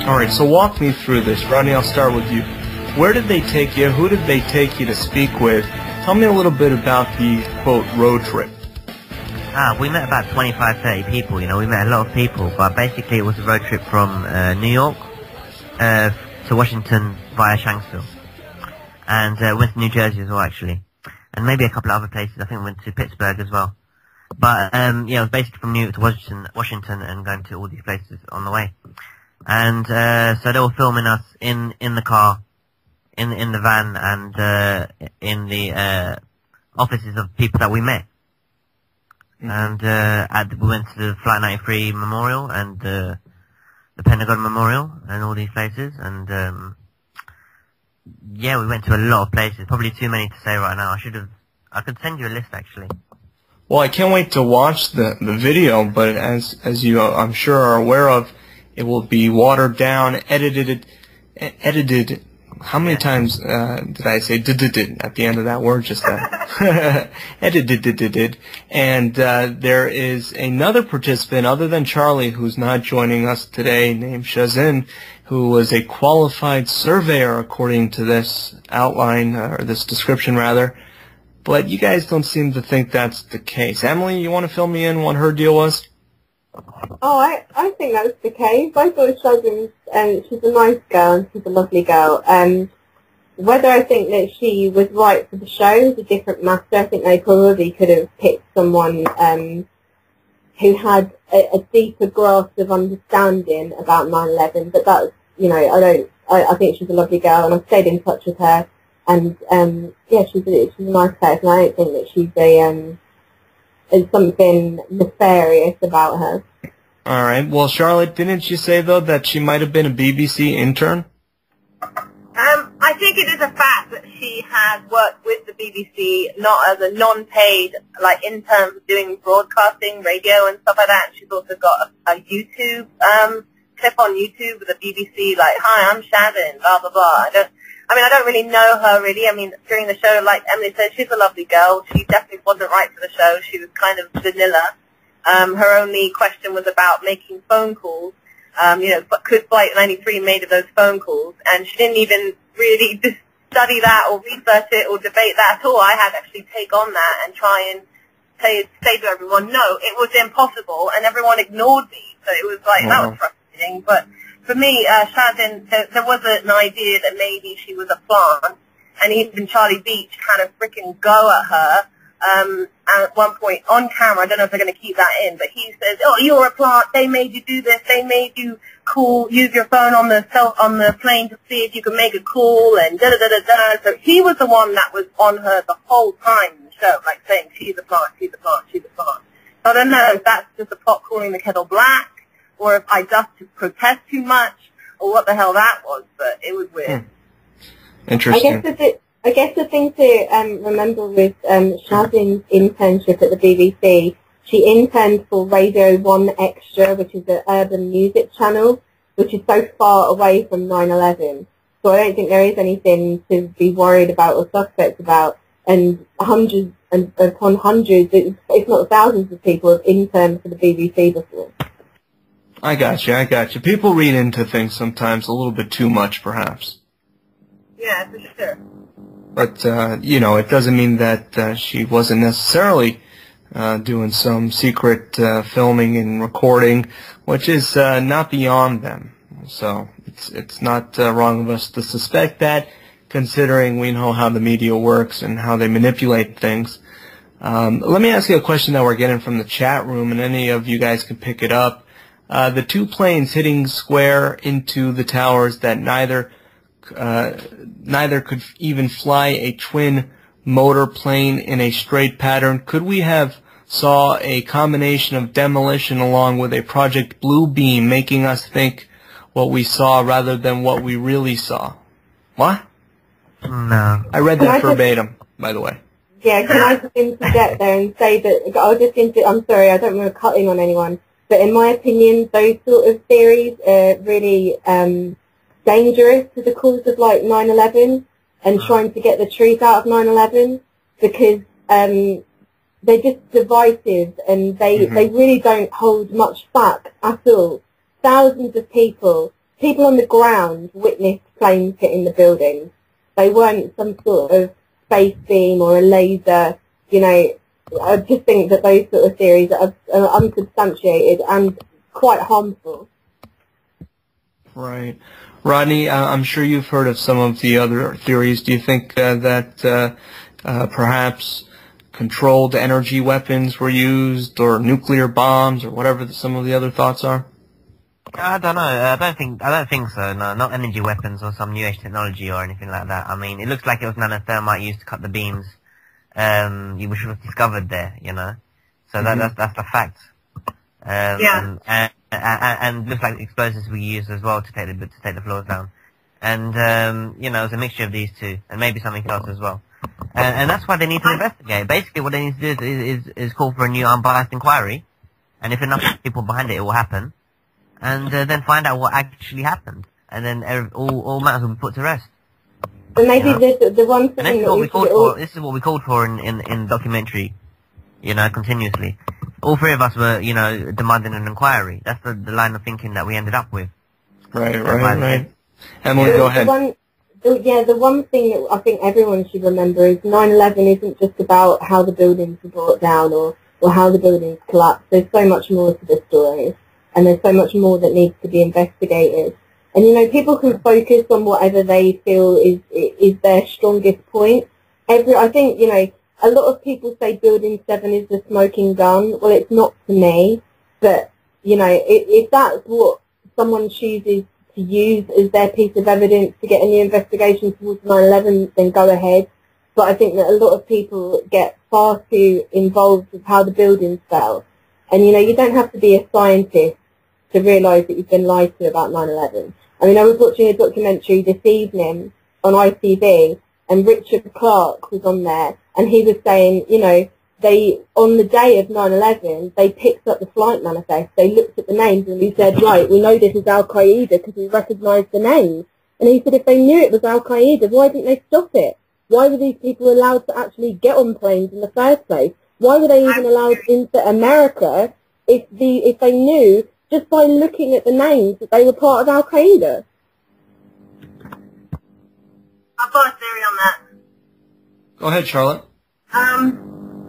All right, so walk me through this. Rodney, I'll start with you. Where did they take you? Who did they take you to speak with? Tell me a little bit about the, quote, road trip. We met about 25, 30 people, you know, we met a lot of people, but basically it was a road trip from New York to Washington via Shanksville. And went to New Jersey as well, actually. And maybe a couple of other places. I think we went to Pittsburgh as well. But, yeah, it was basically from New York to Washington and going to all these places on the way. And so they were filming us in the car, in the van, and in the offices of people that we met. And we went to the Flight 93 Memorial and the Pentagon Memorial and all these places. And yeah, we went to a lot of places. Probably too many to say right now. I could send you a list actually. Well, I can't wait to watch the video, but as you I'm sure are aware of, it will be watered down, edited. How many times did I say did at the end of that word just then? Edited. And there is another participant other than Charlie who's not joining us today, named Shazin, who was a qualified surveyor according to this outline, or this description rather. But you guys don't seem to think that's the case. Emily, you want to fill me in what her deal was? Oh, I think that's the case. I thought she's a nice girl and she's a lovely girl. Whether I think that she was right for the show is a different matter. I think they probably could have picked someone who had a deeper grasp of understanding about 9/11. But that's, you know, I think she's a lovely girl, and I've stayed in touch with her. And yeah, she's a nice person. I don't think that she's there's something nefarious about her. All right. Well, Charlotte, didn't you say, though, that she might have been a BBC intern? I think it is a fact that she has worked with the BBC, not as a non-paid, like, intern doing broadcasting, radio and stuff like that. She's also got a YouTube clip on YouTube with the BBC, like, "Hi, I'm Shannon, blah, blah, blah." I don't really know her, really. I mean, during the show, like Emily said, she's a lovely girl. She definitely wasn't right for the show. She was kind of vanilla. Her only question was about making phone calls. You know, but could Flight 93 made of those phone calls? And she didn't even really study that or research it or debate that at all. I had to actually take on that and try and say to everyone, no, it was impossible, and everyone ignored me. So it was like, that was frustrating. But for me, Shazin, there was an idea that maybe she was a plant, and even Charlie Beach kind of freaking go at her. At one point on camera, I don't know if they're going to keep that in, but he says, "Oh, you're a plant. They made you do this. They made you use your phone on the plane to see if you could make a call," and da da da da da. So he was the one that was on her the whole time in the show, like saying, "She's a plant. She's a plant. She's a plant." So I don't know if that's just a pot calling the kettle black, or if I just protest too much, or what the hell that was. But it was weird. Interesting. I guess the thing to remember with Shazin's internship at the BBC, she interned for Radio 1 Extra, which is an urban music channel, which is so far away from 9/11. So I don't think there is anything to be worried about or suspect about. And hundreds and upon hundreds, if not thousands of people have interned for the BBC before. I got you. People read into things sometimes a little bit too much, perhaps. Yeah, for sure. But, you know, it doesn't mean that she wasn't necessarily doing some secret filming and recording, which is not beyond them. So it's not wrong of us to suspect that, considering we know how the media works and how they manipulate things. Let me ask you a question that we're getting from the chat room, and any of you guys can pick it up. The two planes hitting square into the towers that neither could even fly a twin motor plane in a straight pattern. Could we have saw a combination of demolition along with a Project Blue Beam, making us think what we saw rather than what we really saw? What? No. I read that verbatim, by the way. Yeah, can I just interject there and say that, I'm sorry, I don't want to cut in on anyone, but in my opinion, those sort of theories are really dangerous to the cause of like 9/11 and trying to get the truth out of 9/11, because they're just divisive and they really don't hold much back at all. Thousands of people people on the ground witnessed planes hitting the buildings. They weren't some sort of space beam or a laser. You know, I just think that those sort of theories are unsubstantiated and quite harmful. Right. Rodney, I'm sure you've heard of some of the other theories. Do you think that perhaps controlled energy weapons were used, or nuclear bombs, or whatever some of the other thoughts are? I don't know. I don't think so. No, not energy weapons or some new age technology or anything like that. I mean, it looks like it was nanothermite used to cut the beams, which was discovered there. You know, so that's the fact. And looks like explosives were used as well to take the floors down. And you know, it was a mixture of these two, and maybe something else as well. And that's why they need to investigate. Basically, what they need to do is call for a new unbiased inquiry, and if enough people behind it will happen. And then find out what actually happened, and then all matters will be put to rest. But maybe the one thing this is what we called for in documentary, you know, continuously. All three of us were, you know, demanding an inquiry. That's the line of thinking that we ended up with. Right. Emily, go ahead. The one thing that I think everyone should remember is 9/11 isn't just about how the buildings were brought down or how the buildings collapsed. There's so much more to the story. And there's so much more that needs to be investigated. And, you know, people can focus on whatever they feel is their strongest point. I think, you know, a lot of people say Building 7 is the smoking gun. Well, it's not to me. But, you know, if that's what someone chooses to use as their piece of evidence to get a new investigation towards 9/11, then go ahead. But I think that a lot of people get far too involved with how the buildings fell. And, you know, you don't have to be a scientist to realise that you've been lied to about 9/11. I mean, I was watching a documentary this evening on ITV, and Richard Clarke was on there, and he was saying, you know, on the day of 9/11, they picked up the flight manifest, they looked at the names, and he said, right, we know this is Al-Qaeda because we recognised the names. And he said, if they knew it was Al-Qaeda, why didn't they stop it? Why were these people allowed to actually get on planes in the first place? Why were they even allowed into America if they knew, just by looking at the names, that they were part of Al-Qaeda? I've got a theory on that. Go ahead, Charlotte.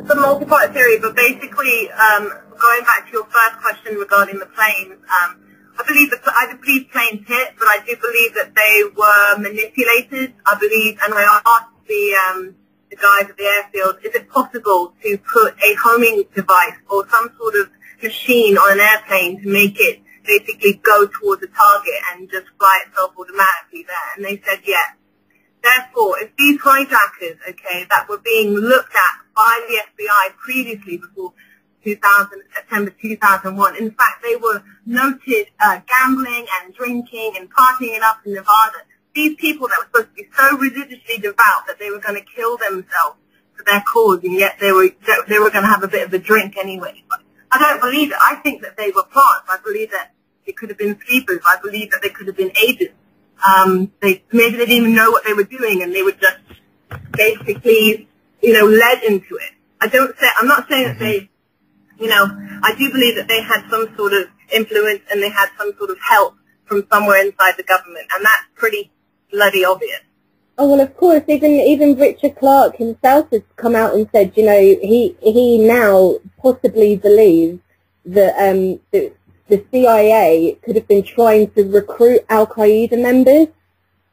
It's a multi-part theory, but basically, going back to your first question regarding the planes, I believe planes hit, but I do believe that they were manipulated. I believe, and I asked the guys at the airfield, is it possible to put a homing device or some sort of machine on an airplane to make it basically go towards a target and just fly itself automatically there? And they said yes. Therefore, if these hijackers, okay, that were being looked at by the FBI previously before September 2001, in fact, they were noted gambling and drinking and partying it up in Nevada. These people that were supposed to be so religiously devout that they were going to kill themselves for their cause, and yet they were going to have a bit of a drink anyway. But I don't believe it. I think that they were plants. I believe that they could have been sleepers. I believe that they could have been agents. Maybe they didn't even know what they were doing, and they were just basically, you know, led into it. I'm not saying that they, you know, I do believe that they had some sort of influence and they had some sort of help from somewhere inside the government, and that's pretty bloody obvious. Oh, well, of course, even Richard Clarke himself has come out and said, you know, he now possibly believes that the CIA could have been trying to recruit Al-Qaeda members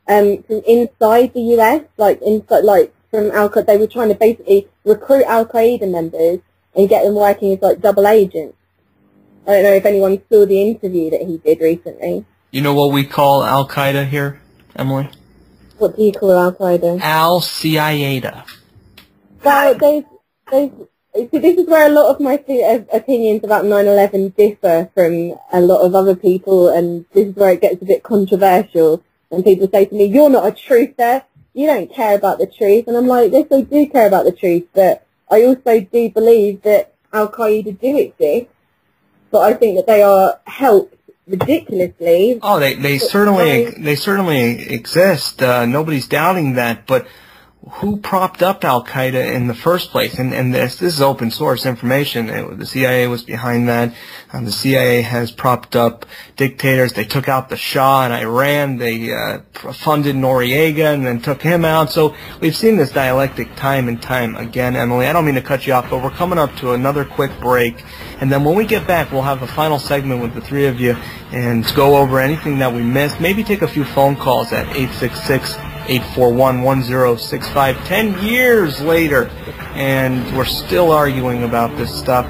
from inside the US, like from Al-Qaeda. They were trying to basically recruit Al-Qaeda members and get them working as like double agents. I don't know if anyone saw the interview that he did recently. You know what we call Al-Qaeda here, Emily? What do you call Al-Qaeda? Al-CIA. Well, so this is where a lot of my opinions about 9/11 differ from a lot of other people, and this is where it gets a bit controversial. And people say to me, you're not a truther, you don't care about the truth. And I'm like, yes, I do care about the truth, but I also do believe that Al-Qaeda do exist, but I think that they are helped ridiculously. Oh, they certainly exist. Nobody's doubting that, but who propped up Al-Qaeda in the first place. And this is open source information. The CIA was behind that. The CIA has propped up dictators. They took out the Shah in Iran. They funded Noriega and then took him out. So we've seen this dialectic time and time again, Emily. I don't mean to cut you off, but we're coming up to another quick break. And then when we get back, we'll have a final segment with the three of you and go over anything that we missed. Maybe take a few phone calls at 866-841-1065. 10 years later, and we're still arguing about this stuff.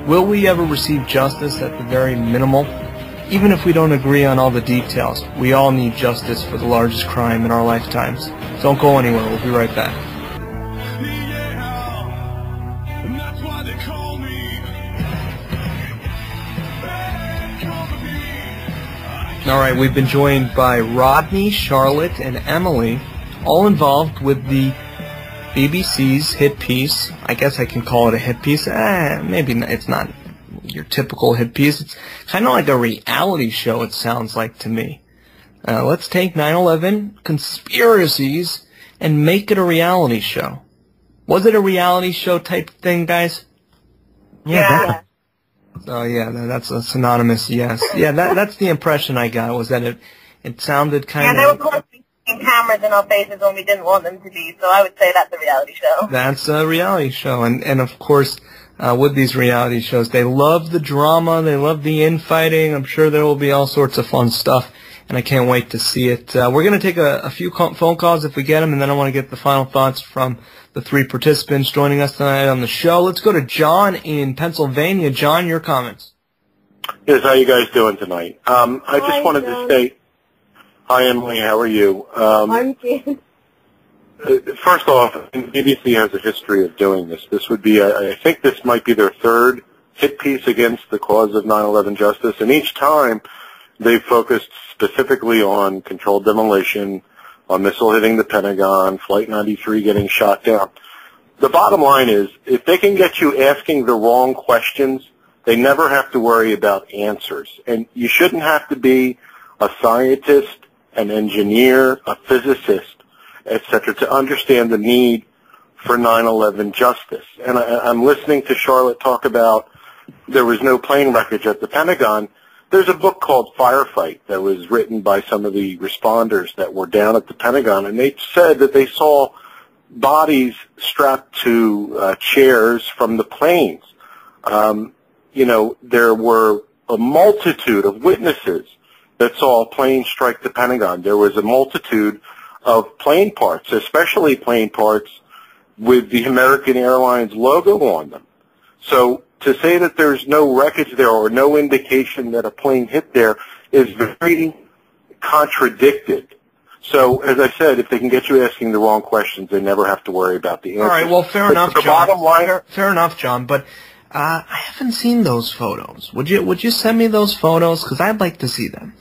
Will we ever receive justice at the very minimal? Even if we don't agree on all the details, we all need justice for the largest crime in our lifetimes. Don't go anywhere. We'll be right back. All right, we've been joined by Rodney, Charlotte, and Emily, all involved with the BBC's hit piece. I guess I can call it a hit piece. Maybe it's not your typical hit piece. It's kind of like a reality show, it sounds like to me. Let's take 9/11 conspiracies and make it a reality show. Was it a reality show type thing, guys? Yeah. Oh yeah, that's a synonymous yes. Yeah, that's the impression I got, was that it sounded kind of... Yeah, they were constantly putting cameras in our faces when we didn't want them to be, so I would say that's a reality show. That's a reality show, and of course, with these reality shows, they love the drama, they love the infighting. I'm sure there will be all sorts of fun stuff, and I can't wait to see it. We're going to take a few phone calls if we get them, and then I want to get the final thoughts from the three participants joining us tonight on the show. Let's go to John in Pennsylvania. John, your comments. Yes, how you guys doing tonight? I just wanted to say, hi Emily, how are you? I'm good. First off, BBC has a history of doing this. This would be, I think this might be their third hit piece against the cause of 9/11 justice, and each time they've focused specifically on controlled demolition, on missile hitting the Pentagon, Flight 93 getting shot down. The bottom line is, if they can get you asking the wrong questions, they never have to worry about answers. And you shouldn't have to be a scientist, an engineer, a physicist, etc., to understand the need for 9/11 justice. And I'm listening to Charlotte talk about there was no plane wreckage at the Pentagon. There's a book called Firefight that was written by some of the responders that were down at the Pentagon, and they said that they saw bodies strapped to chairs from the planes. There were a multitude of witnesses that saw a plane strike the Pentagon. There was a multitude of plane parts, especially plane parts with the American Airlines logo on them. So to say that there's no wreckage there or no indication that a plane hit there is very contradicted. So, as I said, if they can get you asking the wrong questions, they never have to worry about the answers. All right, well, fair enough, John. Bottom line, fair enough, John, but I haven't seen those photos. Would you send me those photos? Because I'd like to see them.